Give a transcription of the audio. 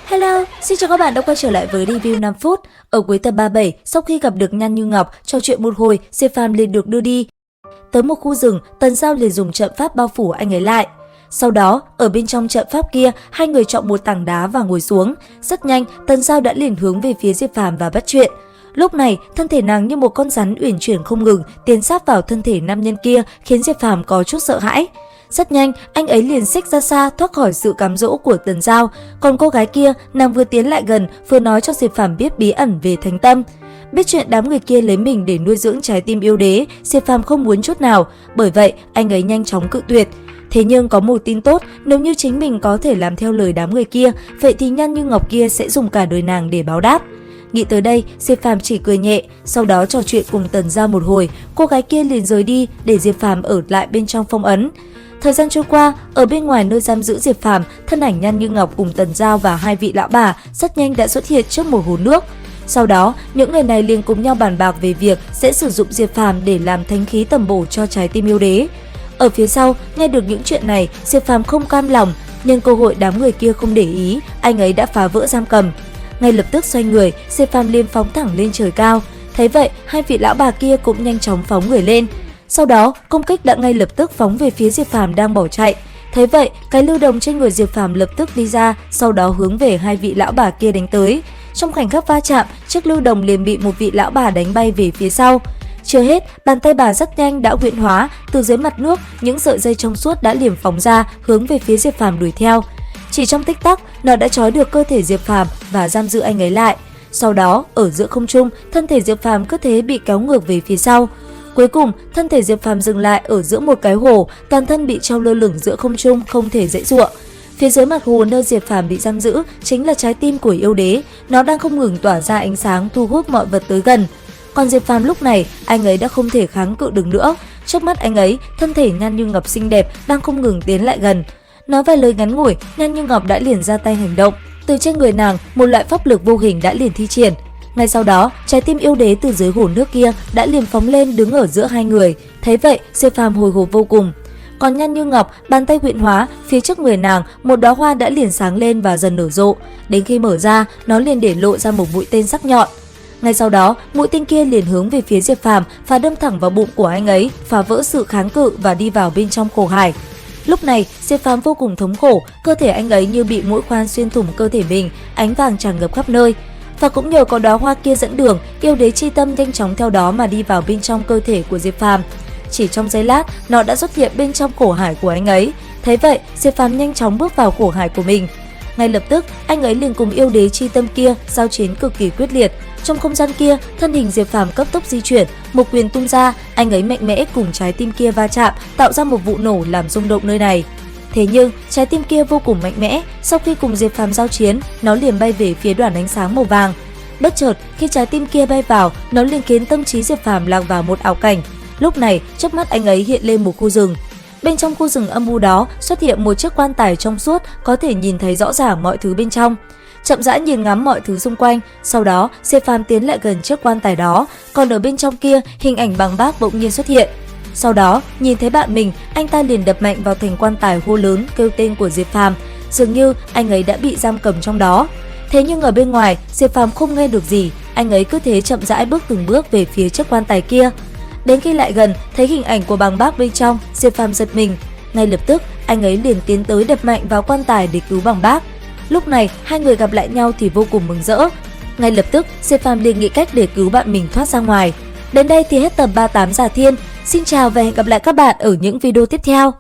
Hello, xin chào các bạn đã quay trở lại với review 5 phút. Ở cuối tập 37, sau khi gặp được Nhan Như Ngọc, trò chuyện một hồi, Diệp Phàm liền được đưa đi. Tới một khu rừng, Tần Giao liền dùng trận pháp bao phủ anh ấy lại. Sau đó, ở bên trong trận pháp kia, hai người chọn một tảng đá và ngồi xuống. Rất nhanh, Tần Giao đã liền hướng về phía Diệp Phàm và bắt chuyện. Lúc này, thân thể nàng như một con rắn uyển chuyển không ngừng, tiến sát vào thân thể nam nhân kia, khiến Diệp Phàm có chút sợ hãi. Rất nhanh, anh ấy liền xích ra xa thoát khỏi sự cám dỗ của Tần Giao. Còn cô gái kia, nàng vừa tiến lại gần, vừa nói cho Diệp Phàm biết bí ẩn về thánh tâm. Biết chuyện đám người kia lấy mình để nuôi dưỡng trái tim yêu đế, Diệp Phàm không muốn chút nào, bởi vậy anh ấy nhanh chóng cự tuyệt. Thế nhưng có một tin tốt, nếu như chính mình có thể làm theo lời đám người kia, vậy thì Nhan Như Ngọc kia sẽ dùng cả đời nàng để báo đáp. Nghĩ tới đây, Diệp Phàm chỉ cười nhẹ, sau đó trò chuyện cùng Tần Giao một hồi, cô gái kia liền rời đi để Diệp Phàm ở lại bên trong phong ấn. Thời gian trôi qua, ở bên ngoài nơi giam giữ Diệp Phàm, thân ảnh Nhan Như Ngọc cùng Tần Giao và hai vị lão bà rất nhanh đã xuất hiện trước một hồ nước. Sau đó, những người này liền cùng nhau bàn bạc về việc sẽ sử dụng Diệp Phàm để làm thánh khí tẩm bổ cho trái tim yêu đế. Ở phía sau, nghe được những chuyện này, Diệp Phàm không cam lòng, nhân cơ hội đám người kia không để ý, anh ấy đã phá vỡ giam cầm. Ngay lập tức xoay người, Diệp Phàm liền phóng thẳng lên trời cao. Thấy vậy, hai vị lão bà kia cũng nhanh chóng phóng người lên. Sau đó, công kích đã ngay lập tức phóng về phía Diệp Phàm đang bỏ chạy. Thấy vậy, cái lưu đồng trên người Diệp Phàm lập tức đi ra, sau đó hướng về hai vị lão bà kia đánh tới. Trong khoảnh khắc va chạm, chiếc lưu đồng liền bị một vị lão bà đánh bay về phía sau. Chưa hết, bàn tay bà rất nhanh đã huyễn hóa, từ dưới mặt nước, những sợi dây trong suốt đã liềm phóng ra, hướng về phía Diệp Phàm đuổi theo. Chỉ trong tích tắc, nó đã trói được cơ thể Diệp Phàm và giam giữ anh ấy lại. Sau đó, ở giữa không trung, thân thể Diệp Phàm cứ thế bị kéo ngược về phía sau. Cuối cùng, thân thể Diệp Phàm dừng lại ở giữa một cái hồ, toàn thân bị treo lơ lửng giữa không trung, không thể giãy giụa. Phía dưới mặt hồ nơi Diệp Phàm bị giam giữ chính là trái tim của yêu đế, nó đang không ngừng tỏa ra ánh sáng thu hút mọi vật tới gần. Còn Diệp Phàm lúc này, anh ấy đã không thể kháng cự được nữa. Trước mắt anh ấy, thân thể Nhan Như Ngọc xinh đẹp đang không ngừng tiến lại gần. Nói vài lời ngắn ngủi, Nhan Như Ngọc đã liền ra tay hành động. Từ trên người nàng, một loại pháp lực vô hình đã liền thi triển. Ngay sau đó, trái tim yêu đế từ dưới hồ nước kia đã liền phóng lên đứng ở giữa hai người. Thấy vậy, Diệp Phàm hồi hộp vô cùng. Còn Nhan Như Ngọc, bàn tay huyễn hóa, phía trước người nàng, một đóa hoa đã liền sáng lên và dần nở rộ. Đến khi mở ra, nó liền để lộ ra một mũi tên sắc nhọn. Ngay sau đó, mũi tên kia liền hướng về phía Diệp Phàm và đâm thẳng vào bụng của anh ấy, phá vỡ sự kháng cự và đi vào bên trong khổ hải. Lúc này, Diệp Phàm vô cùng thống khổ, cơ thể anh ấy như bị mũi khoan xuyên thủng cơ thể mình, ánh vàng tràn ngập khắp nơi. Và cũng nhờ có đóa hoa kia dẫn đường, yêu đế chi tâm nhanh chóng theo đó mà đi vào bên trong cơ thể của Diệp Phàm. Chỉ trong giây lát, nó đã xuất hiện bên trong khổ hải của anh ấy. Thấy vậy, Diệp Phàm nhanh chóng bước vào khổ hải của mình. Ngay lập tức, anh ấy liền cùng yêu đế chi tâm kia giao chiến cực kỳ quyết liệt. Trong không gian kia, thân hình Diệp Phàm cấp tốc di chuyển, một quyền tung ra, anh ấy mạnh mẽ cùng trái tim kia va chạm, tạo ra một vụ nổ làm rung động nơi này. Thế nhưng, trái tim kia vô cùng mạnh mẽ, sau khi cùng Diệp Phàm giao chiến, nó liền bay về phía đoàn ánh sáng màu vàng. Bất chợt, khi trái tim kia bay vào, nó liền khiến tâm trí Diệp Phàm lạc vào một ảo cảnh. Lúc này, trước mắt anh ấy hiện lên một khu rừng. Bên trong khu rừng âm u đó xuất hiện một chiếc quan tài trong suốt, có thể nhìn thấy rõ ràng mọi thứ bên trong. Chậm rãi nhìn ngắm mọi thứ xung quanh, sau đó Diệp Phàm tiến lại gần chiếc quan tài đó, còn ở bên trong kia, hình ảnh Bằng Bác bỗng nhiên xuất hiện. Sau đó, nhìn thấy bạn mình, anh ta liền đập mạnh vào thành quan tài hô lớn kêu tên của Diệp Phàm, dường như anh ấy đã bị giam cầm trong đó. Thế nhưng ở bên ngoài, Diệp Phàm không nghe được gì, anh ấy cứ thế chậm rãi bước từng bước về phía chiếc quan tài kia. Đến khi lại gần, thấy hình ảnh của Bằng Bác bên trong, Diệp Phàm giật mình. Ngay lập tức, anh ấy liền tiến tới đập mạnh vào quan tài để cứu Bằng Bác. Lúc này, hai người gặp lại nhau thì vô cùng mừng rỡ. Ngay lập tức, Diệp Phàm liền nghĩ cách để cứu bạn mình thoát ra ngoài. Đến đây thì hết tập 38 Giả Thiên. Xin chào và hẹn gặp lại các bạn ở những video tiếp theo.